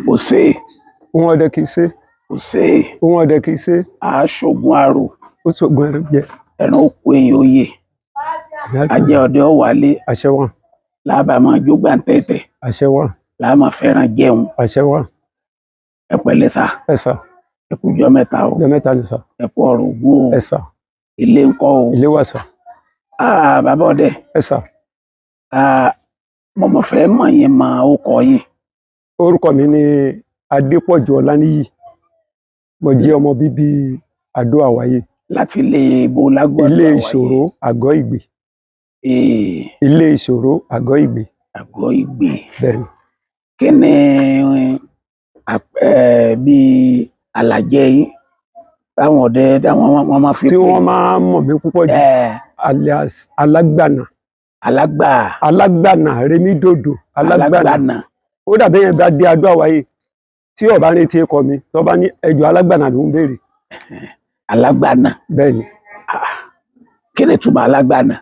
kò sí ohun ọdẹ kì í ṣe kò sí ohun ọdẹ kì í ṣe aṣogun àrò ó ṣògùn ẹrù jẹ ẹran òkú èèyàn òye ajẹ ọdẹ ọwálé àṣẹ wà lábà máa jógbà ń tẹ̀tẹ̀ àṣẹ wà láàmà fẹ́ràn jẹun àṣẹ wà ẹ pẹ̀lẹ́ sà ẹ sà ẹ kújọ mẹ́ta o ọjọ́ mẹ́ta ni sà ẹ kú ọ̀rọ̀ ògún o ẹ sà ilé ńkọ́ o ilé wà sà bàbá ọdẹ ẹ sà mo mọ̀ fẹ́ mọ̀ yín mọ orúkọ yín. orúkọ mi ni Adépọ̀jù Ọláníyì mo jẹ́ ọmọ bíbí Àdó Àwáyé láti ilé ibo lágbo ilé ìṣòro àgọ́ ìgbè ilé ìṣòro àgọ́ ìgbè àgọ́ ìgbè bẹ́ẹ̀ni. kí ni bí alàjẹ yín táwọn ọdẹ táwọn wọn máa fi tí wọ́n máa ń mọ̀ mí púpọ̀ jù alias alágbànà alágbànà Rẹ̀mídòdò alágbànà ó dàbí yẹn bá dé Àdó Àwáyé tí ọba ní tí kọ mi tó bá ní ẹjọ́ alágbànà ló ń béèrè. alágbànà bẹ́ẹ̀ni. kí ni túmọ̀ alágbànà.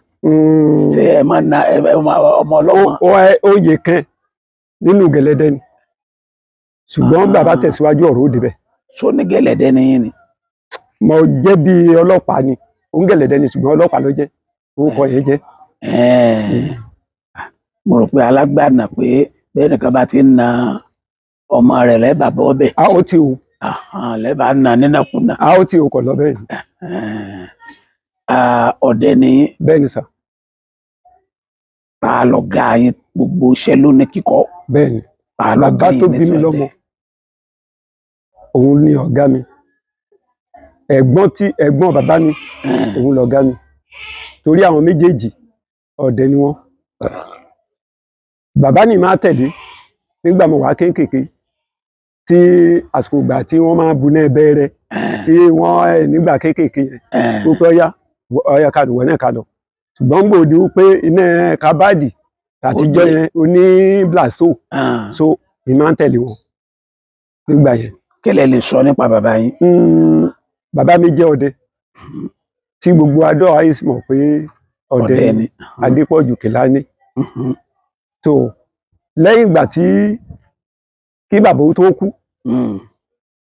ṣé ẹ máa na ọmọ ọlọ́mọ. oyè kan nínú gẹ̀lẹ́dẹ́ ni ṣùgbọ́n bàbá tẹ̀síwájú ọ̀rọ̀ ó débẹ̀. so ní gẹ̀lẹ́dẹ́ ni yín ni. mo jẹ́ bí ọlọ́pàá ni òun gẹ̀lẹ́dẹ́ ni ṣùgbọ́n ọlọ́pàá ló jẹ́ orúkọ yẹn jẹ́. mo rò pé alágbànà pé bẹ́ẹ̀ nìkan bá ti ń na ọmọ rẹ̀ lẹ́bàá bọ́ bẹ́ẹ̀. a ó ti o. lẹ́bàá na nínàkúnà. a ó ti o kọ̀ lọ bẹ́ẹ̀ ni. ọdẹ ni. bẹ́ẹ̀ ni sà. ta lọ̀gá yín gbogbo iṣẹ́ ló ní kíkọ́. bẹ́ẹ̀ ni bàbá tó bí mi lọ́mọ òun ni ọ̀gá mi ẹ̀gbọ́n bàbá mi òun lọ̀gá mi torí àwọn méjèèjì ọdẹ ni wọ́n. bàbá ni máa tẹ̀lé nígbà mo wà kéékèèké tí àsìkò ìgbà tí wọ́n máa bu náà bẹ́ẹ̀rẹ̀ tí wọ́n nígbà kéékèèké yẹn tó pé ọyá kàdùn wọ́n náà kàdùn ṣùgbọ́n gbòdì wípé iná kábàdì àtijọ́ yẹn oní blaso so mi máa ń tẹ̀lé wọn nígbà yẹn. kí lẹ lè sọ nípa bàbá yín. bàbá mi jẹ́ ọdẹ tí gbogbo Àdó Àwáyé sì mọ̀ pé ọdẹ ni Adépọ̀jù Kìlání. so lẹ́yìn ìgbà tí kí bàbá tó kú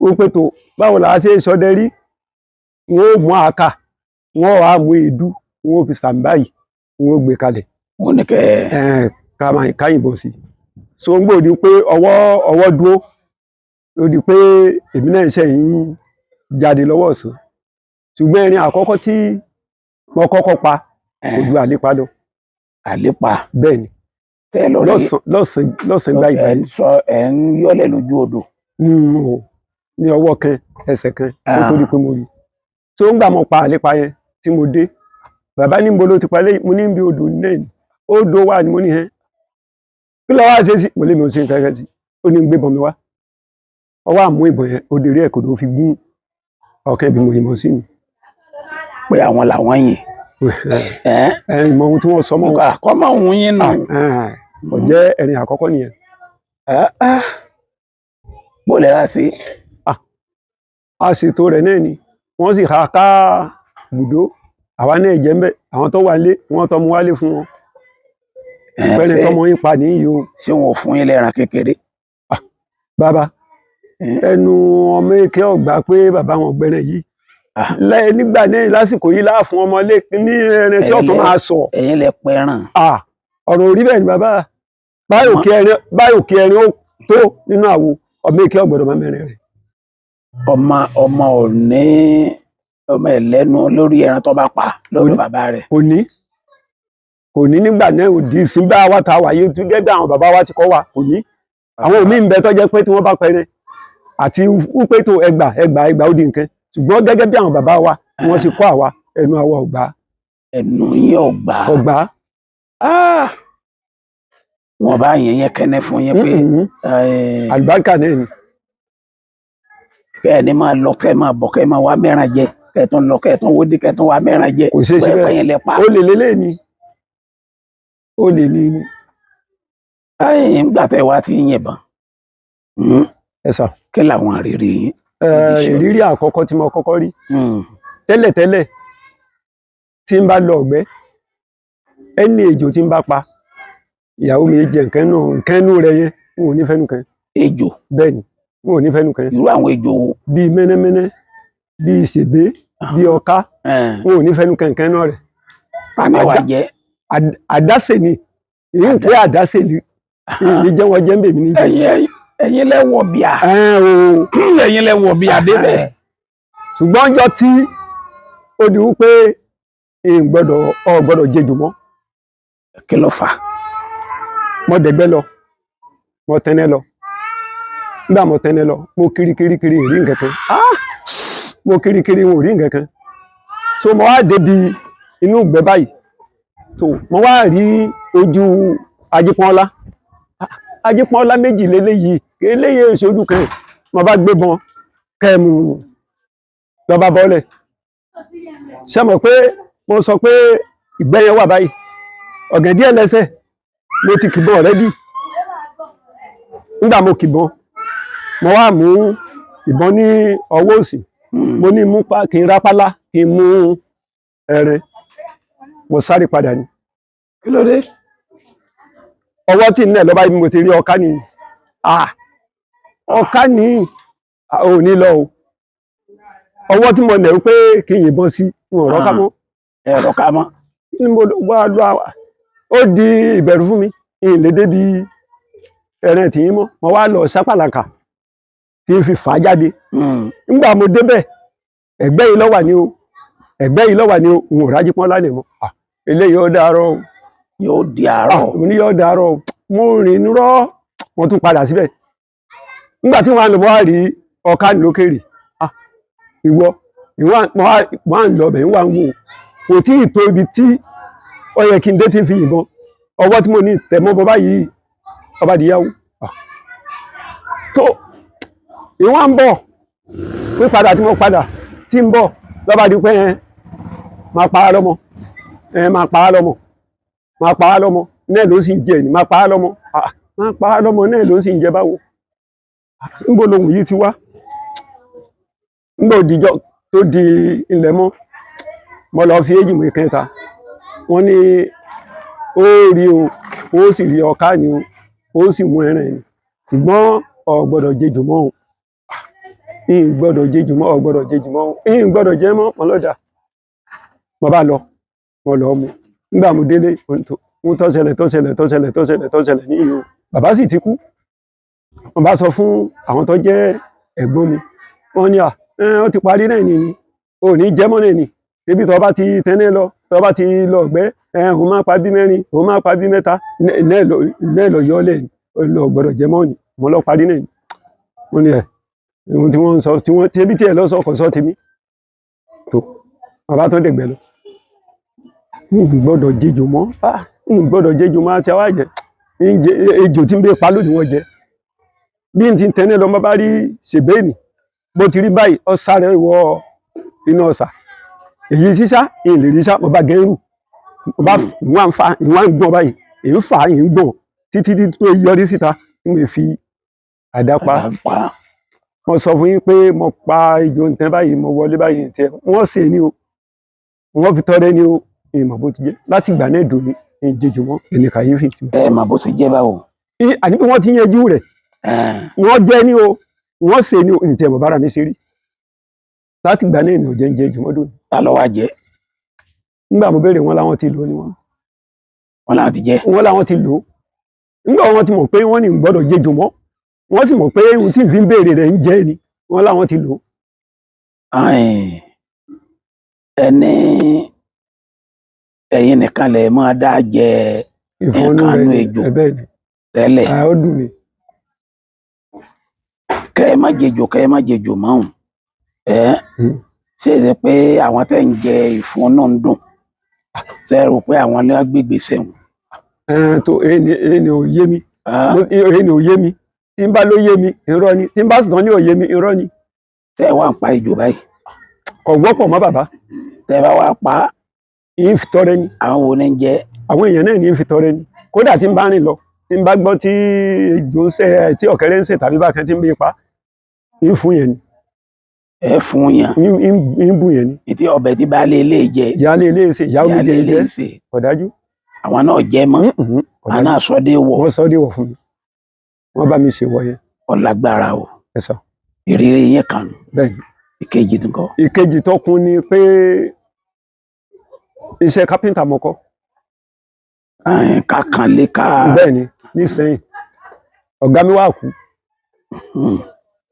ó pé tó báwo la ṣe sọdẹ rí wọn ò mú àáká wọn ò wá mú èédú wọn ò fi sàmbáyì wọn ò gbé kalẹ̀ wọn ní káyìnbọn sí so ń gbòdì pé ọwọ́ dúró ó di pé èmi náà ṣe ń jáde lọ́wọ́ ọ̀sán ṣùgbọ́n ẹni àkọ́kọ́ tí mo kọ́kọ́ pa kò ju àlépa lọ. àlépa. bẹ́ẹ̀ ni lọ́sàn gba ìgbà yìí. ẹ̀ ń yọ́lẹ̀ lójú odò. ní ọwọ́ kan ẹsẹ̀ kan kó tó di pé mo rí tó ń gbà mọ́ pa àlépa yẹn tí mo dé bàbá ní mo ló ti palẹ̀ mo ní bí odò náà ni odò wà ní mo ní hẹ́n kí ló wá ṣe sí mo lè mi ò ṣe nǹkan kan sí ó ní gbé bọ́n mi wá ọwọ́ àmú ìbọn yẹn ó dèrè ẹ̀kọ́ tó fi gún ọ̀kẹ́ bí mo yìnbọn sí ni. pé àwọn làwọn yìn. ìmọ̀ ohun tí wọ́n sọ mọ́ kọ́ mọ̀ ohun yín nù. ó jẹ́ ẹ̀rin àkọ́kọ́ nìyẹn. bó lè rà sí. a ṣètò rẹ̀ náà ni wọ́n sì ká bùdó àwa náà jẹ́ mbẹ́ àwọn tó wà lé wọ́n tọ́ mu wálé fún wọn. ìpẹ́ni tọ́mọ yín pa nìyí o. ṣé wọn ò fún yín lẹ́ran kékeré. bàbá ẹnu ọmọ èké ọgbà pé bàbá wọn gbẹrẹ yìí nígbà náà lásìkò yìí láà fún ọmọ lé ní ẹni tí ọ̀tún máa sọ. ẹ̀yin lẹ pẹran. ọ̀rọ̀ orí bẹ́ẹ̀ ni bàbá báyò kí ẹrin ó tó nínú àwo ọmọ èké ọgbọ̀dọ̀ máa mẹ́rin rẹ̀. ọmọ ò ní ọmọ ẹlẹ́nu lórí ẹran tó bá pa lọ́dọ̀ bàbá rẹ̀. kò ní nígbà náà òdì ìsìnbá wa ta wáyé gẹ́gẹ́ bí àwọn bàbá wa ti kọ́ wa kò ní. àwọn òmíì ń bẹ tó jẹ́ pé tí wọ́n bá pẹrẹ àti wípé tó ẹgbà ó di nǹkan ṣùgbọ́n gẹ́gẹ́ bí àwọn bàbá wa ni wọ́n ṣe kọ́ àwa ẹnu àwa ọ̀gbà. ẹnu yín ọ̀gbà. ọ̀gbà. wọn bá yẹn kẹ́nẹ́ fún yín pé. àlùbáríkà náà ni. kẹ́ ẹ ní máa lọ kẹ́ ẹ máa bọ̀ kẹ́ ẹ máa wá mẹ́ran jẹ kẹ́ ẹ tún lọ kẹ́ ẹ tún wódì kẹ́ ẹ tún wá mẹ́ran jẹ. kò ṣeé ṣe bẹ́ẹ̀ ó lè lélẹ̀ ni ó lè ní ni. nígbà tẹ́ wá ti yìnbọn. ẹ sà. kí làwọn àrírí yín. ìrírí àkọ́kọ́ tí mo kọ́kọ́ rí tẹ́lẹ̀tẹ́lẹ̀ tí ń bá lọ ọ̀gbẹ́ ẹni ejò tí ń bá pa ìyàwó mi jẹ nǹkan inú rẹ̀ yẹn n ò ní fẹ́nu kan ejò. bẹ́ẹ̀ ni wọn ò ní fẹ́nu kan irú àwọn ejò wo. bíi mẹ́nẹ́mẹ́nẹ́ bíi ṣègbé bíi ọká wọn ò ní fẹ́nu kankan náà rẹ̀. tani wà jẹ́. àdáṣe ni èyí ń pé àdáṣe ni èyí jẹ́ wọn jẹ́ ń bèmí ní. ẹ̀yin lẹ́wọ̀ bíà. ẹ̀yin lẹ́wọ̀ bíà débẹ̀. ṣùgbọ́n ọjọ́ tí ó di wípé gbọ́dọ̀ jẹjù mọ́. kí ló fà. mo dẹ̀gbẹ́ lọ mo tẹ́nẹ́ lọ nígbà mo tẹ́nẹ́ lọ mo kiri rí nǹkan kan mo kiri wọn ò rí nǹkan kan so mo wá débi inú ìgbẹ́ báyìí tó mo wá rí ojú Ajípọ́nlá Ajípọ́nlá méjì lélẹ́yìí eléyìí ìṣojú kan mo bá gbé bọn kẹ́mu lọ́ba bọ́lẹ̀ ṣe mọ̀ pé mo sọ pé ìgbẹ́ yẹn wà báyìí ọ̀gẹ̀dẹ̀ ẹlẹ́sẹ̀ mo ti kìbọn ọ̀rẹ́dì nígbà mo kìbọn mo wá mú ìbọn ní ọwọ́ òsì mo ní mú kí n rápálá kí n mú ẹrẹ mo sáré padà ní. kí ló dé. ọwọ́ tí ń nẹ̀ lọ́ba yìí mo ti rí ọká ní ọká ní ò ní lọ o ọwọ́ tí mo nẹ̀ pé kí n yìnbọn sí n ò rọ́ká mọ́. ẹ rọ́ká mọ́. ní mo wá lọ ó di ìbẹ̀rù fún mi ìlé débi ẹ̀rẹ̀ tí yín mọ́ mo wá lọ sápàlàkà tí n fi fà á jáde. nígbà mo débẹ̀ ẹ̀gbẹ́ yìí lọ́wà ní o ẹ̀gbẹ́ yìí lọ́wà ní o n ò rájí pọ́n lánàá mọ́ eléyìí ó dàárọ̀ o. yóò di àárọ̀. mo ní yóò dàárọ̀ o mo rìn rọ́ mo tún padà síbẹ̀ nígbà tí wọ́n á lọ mo wá rí ọ̀ká lókèrè ìwọ wà ń lọ bẹ̀ ń wà ń wò kò tí ì tó ibi tí ó yẹ kí n dé tí ń fi yìnbọn ọwọ́ tí mo ní tẹ̀mọ́ bọ́ báyìí ọba dìyàwó tó ìwọ̀n ń bọ̀ pípadà tí mo padà tí ń bọ̀ lọ́ba di pé máa pa á lọ́mọ máa pa á lọ́mọ máa pa á lọ́mọ náà ló sì ń jẹ ní máa pa á lọ́mọ máa pa á lọ́mọ náà ló sì ń jẹ báwo níbo lohun yìí ti wá nígbà òdìjọ tó di ilẹ̀ mọ́ mo lọ fi èjì mú ìkẹta wọ́n ní ó rí o ó sì rí ọká ni o ó sì mú ẹran ẹni ṣùgbọ́n ò gbọ́dọ̀ jẹjù mọ́ o ìyìn gbọ́dọ̀ jẹjù mọ́ ò gbọ́dọ̀ jẹjù mọ́ o ìyìn gbọ́dọ̀ jẹ mọ́ ọlọ́dà mo bá lọ mo lọ mú nígbà mo délé mo tọ́ṣẹlẹ̀ ní ìhò bàbá sì ti kú mo bá sọ fún àwọn tó jẹ́ ẹ̀gbọ́n mi wọ́n ní ó ti parí náà ni ò ní jẹ́ mọ́ náà ni ebi tó bá ti tẹ́lẹ̀ lọ tó bá ti lọ ọ̀gbẹ́ òun máa pa bí mẹ́rin òun máa pa bí mẹ́ta náà lọ yọ lẹ́yìn lọ gbọ́dọ̀ jẹ́ mọ́ ni mo lọ parí náà ni mo ní ohun tí wọ́n ń sọ tí wọ́n tẹ́bí tí ẹ̀ lọ sọ kò sọ tèmi tó bàbá tó dẹ̀gbẹ́ lọ gbọ́dọ̀ jẹjò mọ́ gbọ́dọ̀ jẹjò mọ́ àti àwájẹ ejò tí ń bẹ pa lónìí wọ́n jẹ bí n ti tẹ́lẹ̀ lọ bá rí ṣèbéènì bó ti rí báyìí ọ sáré wọ iná ọ̀sà èyí sísá ìlè rí sá mo bá gẹ́rù mo bá ìwọ̀n ń fa ìwọ̀n ń gbọ̀n báyìí èyí ń fa èyí ń gbọ̀n títí tó yọrí síta tí mo fi àdá pa mo sọ fún yín pé mo pa ejò ń tẹ́ báyìí mo wọlé báyìí ń tẹ́ wọ́n sì ní o wọ́n fi tọrẹ ní o ìmọ̀ bó ti jẹ́ láti ìgbà náà dùn ní ìjẹjù mọ́ ẹnì kàyéfì tí. ẹ mà bó ti jẹ́ báwo. àní pé wọ́n ti yanjú rẹ̀ wọ́n jẹ́ ní o wọ́n ṣe ní ìtẹ̀ bọ̀ bára mi ṣe rí láti ìgbà náà ní ò jẹ́ ń jẹ jùmọ́dún. ta ló wá jẹ. nígbà mo béèrè wọn làwọn ti lò ó ní wọn. wọn làwọn ti jẹ. wọn làwọn ti lò ó nígbà wọn ti mọ̀ pé wọ́n ní gbọ́dọ̀ jẹ jùmọ́ wọ́n sì mọ̀ pé ohun tí n fi ń béèrè rẹ̀ ń jẹ́ ni wọn làwọn ti lò ó. ẹni ẹ̀yin nìkan lè máa dá jẹ ẹ̀ẹ̀kanú ejò tẹ́lẹ̀. ó dùn ni. kẹ́ ẹ má jẹjò mọ́hùn ṣe é ṣe pé àwọn tẹ́ ń jẹ ìfun náà ń dùn ṣe é rò pé àwọn lè gbégbé sẹ́wọ̀n. tó èyí ò yé mi èyí ò yé mi tí n bá ló yé mi irọ́ ni tí n bá sì tán ní ò yé mi irọ́ ni. tẹ́ ẹ wá ń pa ejò báyìí. kò wọ́pọ̀ mọ́ bàbá. tẹ́ ẹ bá wá pa á. yìí ń fi tọrẹ ni. àwọn wo ni ń jẹ. àwọn èèyàn náà ní ń fi tọrẹ ni kódà tí n bá rìn lọ tí n bá gbọ́ tí ejò ń ṣe tí ọ̀kẹ́rẹ́ ń ṣe tàbí bákan tí ń bí pa ń fún yẹn ni. ẹ fún yàn. ń bù yẹn ni. ìtí ọbẹ̀ tí baálé ilé jẹ. ìyáálé ilé ṣe ìyá omi jẹ ọ̀dájú. àwọn náà jẹ mọ́. àwọn náà sọ dé wọ̀. wọ́n sọ dé wọ̀ fún mi wọ́n bá mi ṣe wọ̀ yẹn. ọlágbára o. ẹ sọ ìrírí yẹn kan nù. bẹ́ẹ̀ ni. ìkejì nǹkan. ìkejì tó kún ni pé iṣẹ́ kápẹ́ńtà mo kọ́. ká kan lé ká. bẹ́ẹ̀ ni nísìnyìn ọ̀gá mi wà kú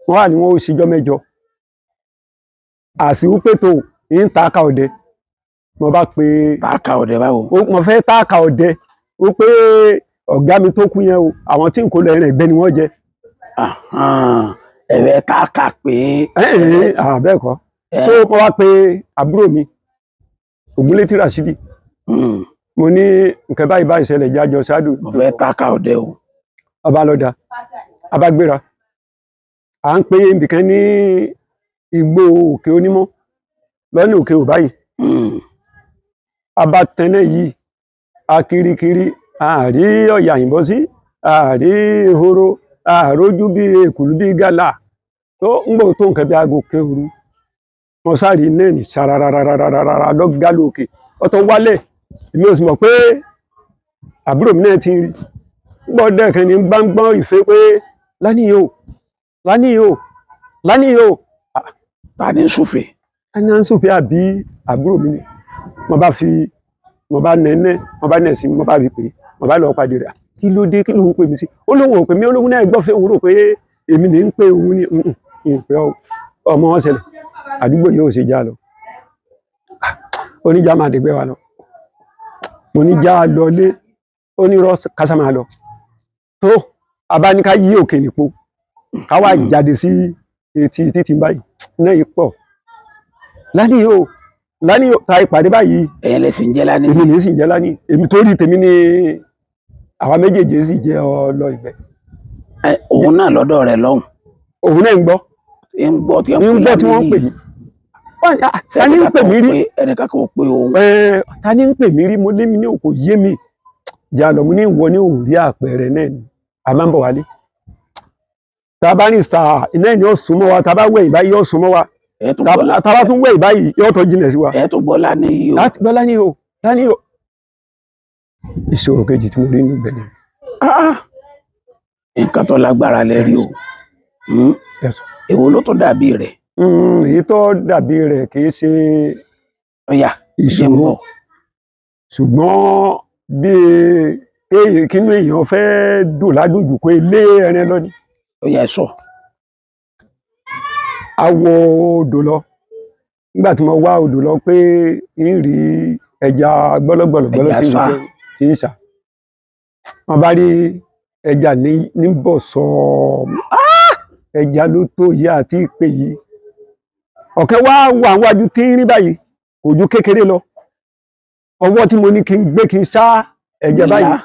wọ́n wà ní wọn ó ṣíjọ́ mẹ́jọ àsìwò pètò ń ta aka ọdẹ mo bá pe aka ọdẹ báwo. mo fẹ́ ta aka ọdẹ ó pé ọ̀gá mi tó kú yẹn o àwọn tí n kò lọ ẹran ìgbẹ́ ni wọ́n jẹ. ẹ̀rẹ̀ káàkà pé. bẹ́ẹ̀ kọ́ so mo wá pe àbúrò mi Ògúnlétí Rashidi mo ní nǹkan báyìí báyìí ṣẹlẹ̀ jájọ ṣáàdù. mo fẹ́ káàkà ọdẹ o. ọba lọ́dà abágbéra à ń pe ibìkan ní igbó òkè onímọ̀ lọ́nà òkè ò báyìí abatẹnẹ yìí akirikiri àárí ọ̀yà yìnbọn sí àárí ehoro àrójú bí èkùlú bí gàlà tó ń gbọ́ tó nǹkan bí aago kéwuru wọn sáré náà ní sarararararara lọ́gàlù òkè ọ̀tọ̀ wálẹ̀ èmi ò sì mọ̀ pé àbúrò mi náà ti ń rí gbọ́ dẹ́ẹ̀kan ní gbáǹgbọ́n ìfẹ́ pé lánìí o ta ni ń súfè. ẹni à ń súfè àbí àbúrò mi ni mo bá nẹ̀ sí mo bá rí pé mo bá lọ pàdé rẹ̀ kí ló dé kí ló ń pè mí sí olóhùn ò pè mí olóhùn náà gbọ́ fẹ́ òun rò pé èmi ní ń pè òun ní ìpè ọmọ wọn ṣẹlẹ̀ àdúgbò yóò ṣe já lọ oníjà máa dẹ̀gbẹ́ wa lọ mo ní já lọ lé onírọ́ kásá máa lọ tó abáníká yí òkè nìpo ká wá jáde sí etí títí báyìí náà yìí pọ̀ lánìí o ta ìpàdé báyìí ẹ̀yin lè sì ń jẹ́ lánìí. èmi ní sì ń jẹ́ lánìí èmi tó rí tèmi ní àwa méjèèjì sì jẹ́ ọlọ ìgbẹ́. òun náà lọ́dọ̀ rẹ̀ lọ́hùn. òun náà ń gbọ́ tí wọ́n ń pè mí. ta ni ń pè mí rí ẹnìkan kò pé òun. ta ni ń pè mí rí mo lé mi ní òkò yé mi jà lọ mo ní ìwọ ní òun rí àpẹẹrẹ náà ni a máa ń bọ̀ wálé. tá a bá ní sáà iná ìní ọ̀sùn mọ́ wa tá a bá wẹ̀ ìbáyìí ọ̀sùn mọ́ wa tá a bá tún wẹ̀ ìbáyìí yóò tọ́ jìnà sí wa. ẹ̀ tó gbọ́ lánìí o. lánìí o. ìṣòro kejì tí mo rí níbẹ̀ ni. nǹkan tó lágbára lẹ rí o. èwo ló tó dàbí rẹ̀. èyí tó dàbí rẹ̀ kì í ṣe ìṣòro ṣùgbọ́n bí kínú èèyàn fẹ́ dùn ládùjù pé ilé ẹran lọ ni. ó yẹ sọ. a wọ odò lọ nígbà tí mo wá odò lọ pé ń rí ẹja gbọlọgbọlọ tí ń ṣà wọn bá rí ẹja ní bọ̀ sọ ẹja ló tó yìí àti ìpè yìí ọ̀kẹ́ wá wà wájú tí ń rí báyìí kò ju kékeré lọ ọwọ́ tí mo ní kí n gbé kí n ṣá ẹja báyìí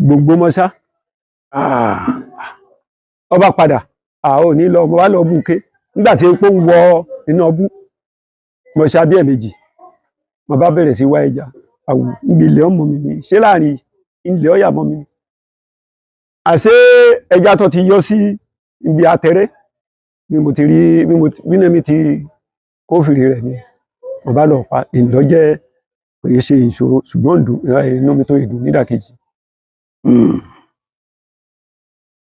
gbogbo mọ ṣá ọba padà àwọn òní lọ mo wá lọ bú ké nígbà tí epo ń wọ iná bú mo ṣá bí ẹ̀ẹ̀mejì mo bá bẹ̀rẹ̀ sí wá ẹja àwù níbi ilẹ̀ ọmọ mi ni ṣé láàrin ilẹ̀ ọ̀yà mọ́ mi ni àṣé ẹja tó ti yọ sí ibi àtẹrẹ bí mo ti rí bí náà mi ti kófìrí rẹ̀ ni mo bá lọ pa ìlọ́jẹ́ kò yẹ ṣe ìṣòro ṣùgbọ́n inú mi tó ìdùn nídàkejì.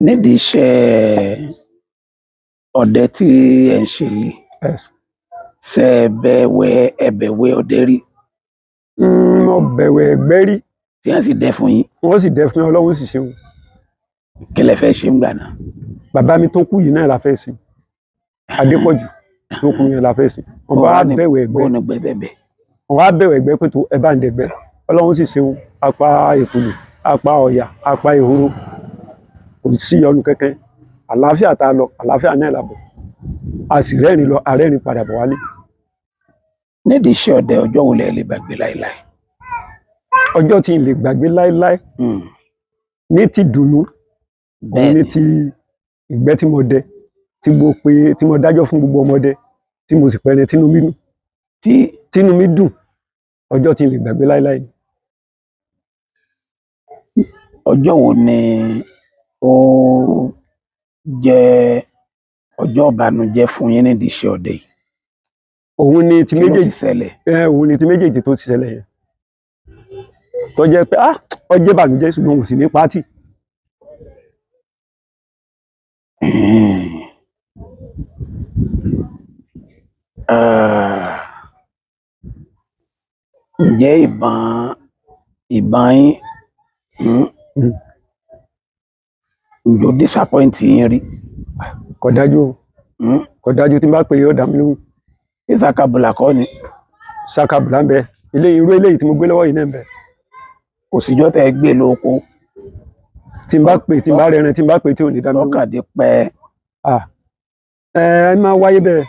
nídìí iṣẹ́ ọdẹ tí ẹ ń ṣe yìí ṣe ẹbẹ̀wẹ̀ ọdẹ rí. mo bẹ̀wẹ̀ ẹgbẹ́ rí. tí wọ́n sì dẹ fún yín. wọ́n sì dẹ fún yín Ọlọ́run sì ṣeun. kí lẹ fẹ́ ṣe ń gbà náà. bàbá mi tó kú yìí náà la fẹ́ sí Adépọ̀jù tó kú yẹn la fẹ́ sí. wọ́n bá bẹ̀wẹ̀ ẹgbẹ́. wọ́n wá bẹ̀wẹ̀ ẹgbẹ́ pé tó ẹ bá ń dẹgbẹ́ Ọlọ́run sì ṣeun apá èkúlù apá ọ̀yà apá ehoro kò sí ọdún kẹ́kẹ́ àlàáfíà tá a lọ àlàáfíà náà la bọ̀ a sì rẹ́rìn lọ arẹ́rìn padà bọ̀ wálé. nídìí iṣẹ́ ọdẹ ọjọ́ wo lẹ lè gbàgbé láéláé. ọjọ́ tí n lè gbàgbé láéláé ní ti dùnnú òun ní ti ìgbẹ́ tí mo dẹ tí mo dájọ́ fún gbogbo ọmọdé tí mo sì pẹrẹ tínú mi dùn ọjọ́ tí n lè gbàgbé láéláé ni. ọjọ́ wo ni ó jẹ́ ọjọ́ ìbànújẹ́ fún yín nídìí iṣẹ́ ọdẹ yìí. òun ni ti méjèèjì tó ti ṣẹlẹ̀ yẹn tó jẹ́ pé ó jẹ́ ìbànújẹ́ ṣùgbọ́n kò sì ní pátì. Ǹjẹ́ ìbọn yín ǹjọ́ disappoint yín rí? Kò dájú o. Kò dájú tí n bá pè yóò dá mi lóhùn. Sakabula kọ́ ni. Sakabula ń bẹ. Irú eléyìí tí mo gbé lọ́wọ́ yìí náà ń bẹ. Kò síjọ́ tẹ́ ẹ gbé lóko. Tí n bá pè, tí n bá rẹran, tí n bá pè tí ò ní dá mi lóhùn. Lọ́kàdé pẹ́. Ẹ máa wáyé bẹ́ẹ̀.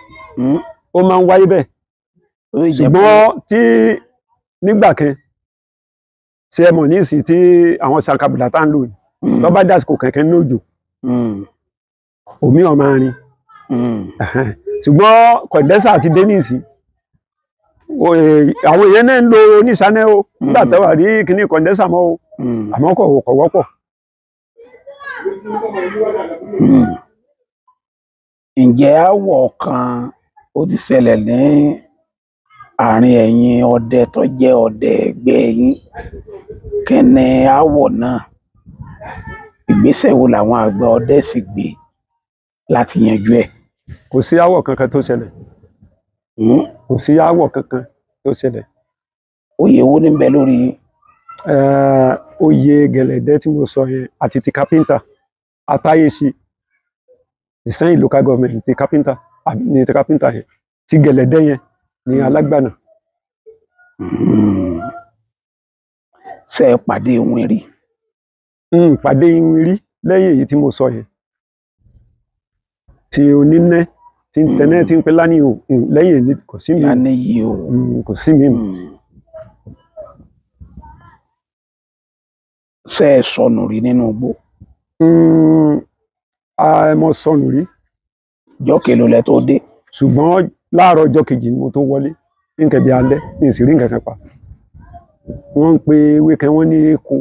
Ó máa ń wáyé bẹ́ẹ̀. Ṣùgbọ́n tí nígbà kan ṣe ẹ mọ̀ ní ìsìn tí àwọn sakabula tá ń lò ní tó bá dásìkò kẹ̀kẹ́ ní òjò omi ọ̀ máa rin. Ṣùgbọ́n kọ̀ǹdẹ́sà ti dé ní ìsìn àwọn èèyàn náà ń lo oníṣánẹ́ o nígbà tó wà rí kíní kọ̀ǹdẹ́sà mọ́ o àmọ́ kò wọ́pọ̀. Ǹjẹ́ aáwọ̀ kan ó ti ṣẹlẹ̀ ní àárín ẹ̀yin ọdẹ tó jẹ́ ọdẹ ẹgbẹ́ yín? Kí ni aáwọ̀ náà? Ìgbésẹ̀ wo làwọn àgbà ọdẹ sì gbé láti yanjú ẹ̀? Kò sí aáwọ̀ kankan tó ṣẹlẹ̀. Kò sí aáwọ̀ kankan tó ṣẹlẹ̀. Oyè wo ní ń bẹ lórí yín? Oyè gẹ̀lẹ̀dẹ́ tí mo sọ yẹn àti ti kápẹ́ńtà Atáyéṣe Ìsẹ́yìn local government ti kápẹ́ńtà ní ti kápẹ́ńtà yẹn ti gẹ̀lẹ̀dẹ́ yẹn ní Alágbànà. Ṣé ẹ pàdé ìwìn rí? Pàdé ìwìn rí lẹ́yìn èyí tí mo sọ yẹn. Ti onínẹ́ tí ń tẹ́nẹ́ tí ń pẹ́ lánìí o lẹ́yìn èyí kò sí mi. Lánìí yìí o. Kò sí mi. Ṣé ẹ sọnù rí nínú igbó? Mo sọnù rí. Ọjọ́ kélòó lẹ tó dé? Ṣùgbọ́n láàárọ̀ ọjọ́ kejì ni mo tó wọlé ní nǹkan bí alẹ́ ní ìsìrí nǹkan kan pa. Wọ́n ń pe ewé kan wọ́n ní èkó.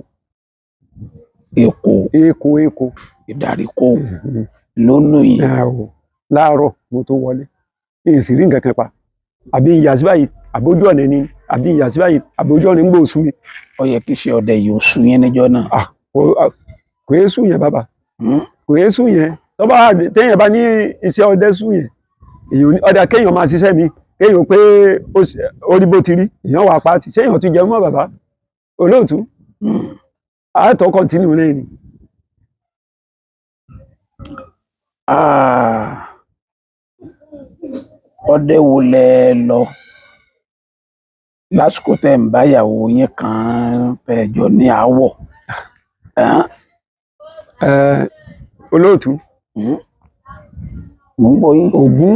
Èkó. Ìdáríkó lónú yìí. Láàárọ̀ mo tó wọlé ní ìsìrí nǹkan kan pa. Àbí ìyàsí báyìí àbójú ọ̀nà ni àbí ìyàsí báyìí àbójú ọ̀nà ń gbò sú mi. Ó yẹ kí iṣẹ́ ọdẹ yìí ó sú yẹn níjọ́ náà. Kò yẹ sú yẹn bàbá. Kò yẹ sú yẹn. Tó bá téèyàn bá ní iṣẹ́ ọdẹ sú yẹn èèyàn ọdẹ kéèyàn máa ṣiṣẹ́ mi kéèyàn pé orí bó ti rí èèyàn wà pàtì ṣé èèyàn tún jẹun mọ́ bàbá olóòtú àátọ́ kọ́ntínú náà ni. Ọdẹ wo lẹ lọ lásìkò tẹ́ ń bá ìyàwó yín kan fẹjọ ní aáwọ̀? Olóòtú mo ń gbọ́ yín. Ògún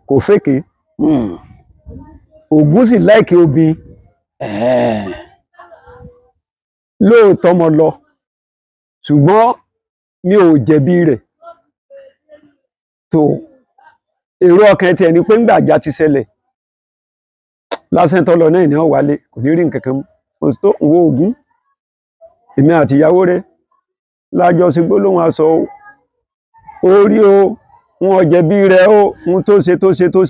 kò fèké. Ògún sì láìkí obìn. Lóòótọ́ mo lọ ṣùgbọ́n mi ò jẹ̀bi rẹ̀. tó èrò ọkàn tiẹ̀ ni pé ńgbà àjà ti ṣẹlẹ̀ lásán tó lọ náà ní ọ̀wálé kò ní rí nǹkan kan mú mo sì tó wo Ògún èmi àti ìyàwó rẹ̀ lájọ sí gbólóhùn aṣọ orí o wọn jẹ̀bi rẹ̀ o ohun tó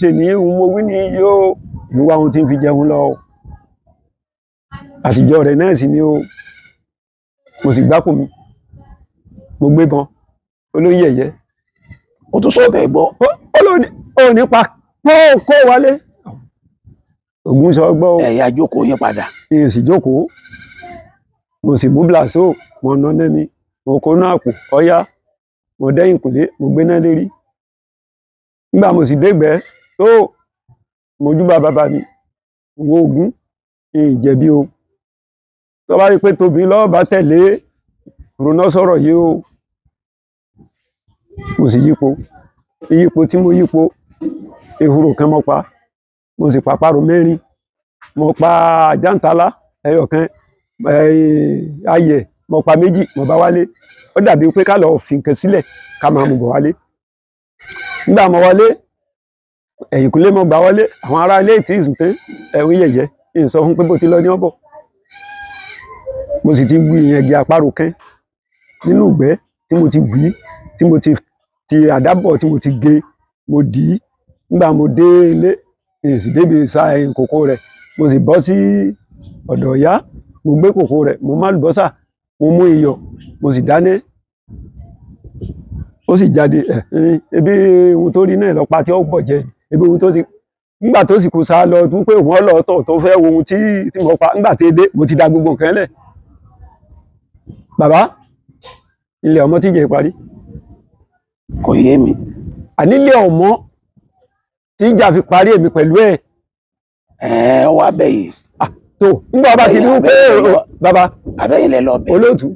ṣe ní ohun mo wí ní iye o ìwà ohun tí ń fi jẹun lọ àtijọ́ rẹ̀ náà sì ni o mo sì gbápò mi mo gbébọn olóyè ẹ̀yẹ ó tún sọ̀tẹ̀ gbọ́ ó nípa kó wálé Ògún sọ gbọ́ ẹ̀yà jókòó yín padà ìyẹn sì jókòó mo sì mú blàsó mo ná nẹ́mi mo kó náà pò ọyá mo dẹ́yìn kùlé mo gbé náà lérí nígbà mo sì dégbẹ́ tó mojúbà bàbá mi wo Ògún ìjẹ̀bi o tó bá rí pé tóbi lọ́ọ́ bá tẹ̀lé ronú sọ̀rọ̀ yìí o mo sì yípo tí mo yípo ehoro kan mo pa mo sì pa àparò mẹ́rin mo pa àjàntálá ẹyọ kan ayẹ̀ mo pa méjì mo bá wálé ó dàbí pé ká lọ fi nǹkan sílẹ̀ ká máa mú bọ̀ wálé nígbà mo wálé ẹ̀yìnkùlé mo gbà wálé àwọn ará ilé tí ìsùn tán ẹ̀wọ̀n yẹ̀yẹ́ ń sọ fún pé bó ti lọ ní ọ̀bọ̀ mo sì ti gbú ìyẹn gé àparò kan nínú ìgbẹ́ tí mo ti gbí tí mo ti àdábọ̀ tí mo ti gé mo dì í nígbà mo dé ilé èsì débi sa ẹ̀yìn kòkó rẹ̀ mo sì bọ́ sí ọ̀dọ̀ ìyá mo gbé kòkó rẹ̀ mo má lùbọ́sà mo mú iyọ̀ mo sì dáná ó sì jáde ebi ohun tó rí náà lọ́pàá tí ó bọ̀ jẹ́ ebi ohun tó sì nígbà tó sì kú sá lọ tún pé òun ọlọ́ọ̀tọ̀ tó fẹ́ wo ohun tí mo pa nígbà tí dé mo ti da gbogbo nǹkan lẹ̀ bàbá ilé ọmọ tí jẹ́ parí kò yé mi. àní ilé ọmọ tí ìjà fi parí èmi pẹ̀lú ẹ̀. Ó wá bẹ̀yìn. tó nígbà bá ti ní pé bàbá àbẹ́yìn lẹ lọ bẹ̀. olóòtú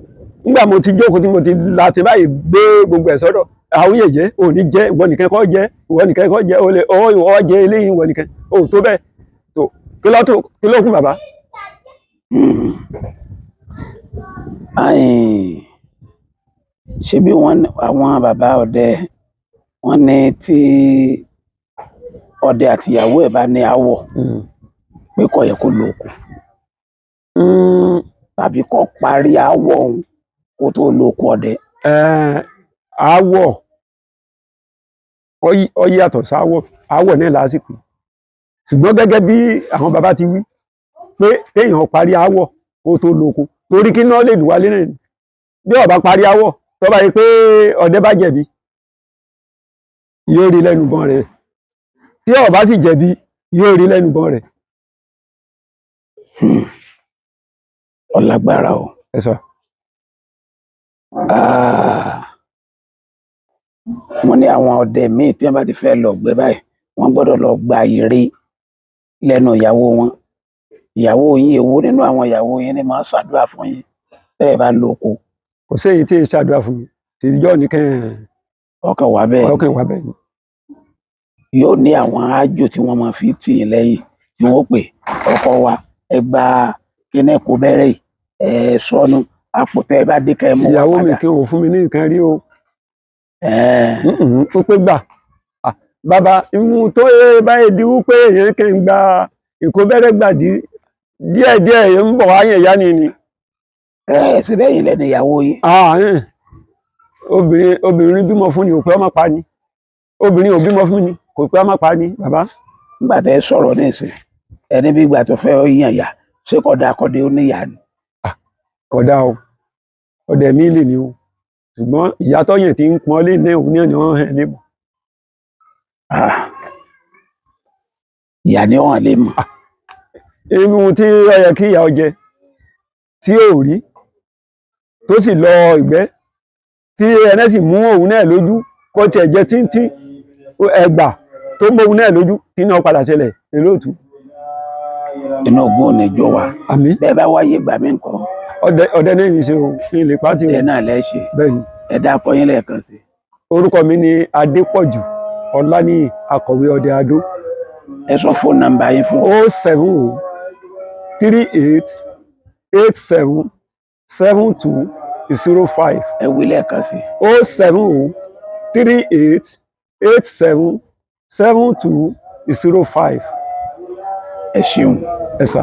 nígbà mo ti jókòó tí mo ti láti báyìí gbé gbogbo ẹ̀ sọ́dọ̀ àwọn yẹ̀yẹ́ ò ní jẹ́ ìwọ nìkan kọ́ jẹ́ ìwọ nìkan kọ́ jẹ́ olè ìwọ jẹ́ eléyìí ìwọ nìkan ò tó bẹ́ẹ̀ tó kí ló kún bàbá. ṣé bí àwọn bàbá ọdẹ wọn ní tí ọdẹ àtìyàwó ẹ̀ bá ní aáwọ̀ pé kò yẹ kó lóko tàbí kó parí aáwọ̀ ọ̀hún kó tó lóko ọdẹ. Aáwọ̀ ó yàtọ̀ sáwọ̀ aáwọ̀ náà lásìkò ṣùgbọ́n gẹ́gẹ́ bí àwọn bàbá ti wí pé kéèyàn parí aáwọ̀ kó tó lóko torí kí náà lè lù wálé náà ni bí ó bá parí aáwọ̀ tó bá yẹ pé ọdẹ bá jẹ̀bi yóò rí lẹ́nu bọ́n rẹ̀ tí ó bá sì jẹ̀bi yóò rí lẹ́nu bọ́n rẹ̀. Ọlágbára o. ẹ sọ. wọ́n ní àwọn ọdẹ míì tí wọ́n bá ti fẹ́ lọ gbé báyìí wọ́n gbọ́dọ̀ lọ gba ìre lẹ́nu ìyàwó wọn. ìyàwó yín èwo nínú àwọn ìyàwó yín ni máa ń ṣàdúrà fún yín tẹ́ ẹ bá lóko. kò sí èyí tí ì ṣàdúrà fún mi tìjọ́ nìkan ọkàn wà bẹ́ẹ̀. ọkàn wà bẹ́ẹ̀ ni. yóò ní àwọn ájò tí wọ́n máa fi tì í lẹ́yìn tí wọ́n pè ọkọ wa ẹ gba kíní kó bẹ̀rẹ̀ ẹ sọnù àpò tẹ́ ẹ bá dé kẹ́ ẹ mú wá padà. ìyàwó mi kí òun fún mi ní nǹkan rí o. ó pé gbà bàbá ìmú tó báyìí di wípé èèyàn kàn ń gba ìkóbẹ́rẹ́ gbàdí díẹ̀díẹ̀ èèyàn ń bọ̀ wá yẹn yá ni ni. ṣe bẹ́ẹ̀ yìí lẹ́nu ìyàwó yín. obìnrin bímọ fún ni kò pé ọmọ pa ni obìnrin ò bímọ fún ni kò pé ọmọ pa ni bàbá. nígbà tẹ́ ẹ sọ̀rọ̀ ní ìsìn ẹni bí ìgbà tó fẹ́ yàn yà ṣé kódà kọ́dé ó níyà ni. kódà o ọdẹ mi lè ní o ṣùgbọ́n ìyá tọ́yẹ̀ tí ń pọ́n lé ní òun ní wọ́n hàn lé mọ̀. ìyá ni wọ́n lè mọ̀. ebi ohun tí ó yẹ kí ìyá ọ jẹ tí ò rí tó sì lọ ìgbẹ́ tí ẹnẹ́ sì mú òun náà lójú kó tiẹ̀ jẹ tíntín ẹgbà tó mú òun náà lójú kí náà padà ṣẹlẹ̀ lóòtú. inú ògùn ò ní jọ wa. àmín. bẹ́ẹ̀ bá wáyé gbà mí nǹkan. ọdẹ náà yìí ṣe o kí n lè pàtì o. ẹ náà lẹ́ ṣe. bẹ́ẹ̀ni. ẹ dákọ yín lẹ́ẹ̀kan sí. orúkọ mi ni Adépọ̀jù Ọláníyì akọ̀wé ọdẹ Adó. ẹ sọ fóònù nọ́mbà yín fún. 07038877205. ẹ wí lẹ́ẹ̀kan sí. 07038877205. ẹ ṣeun. ẹ sà.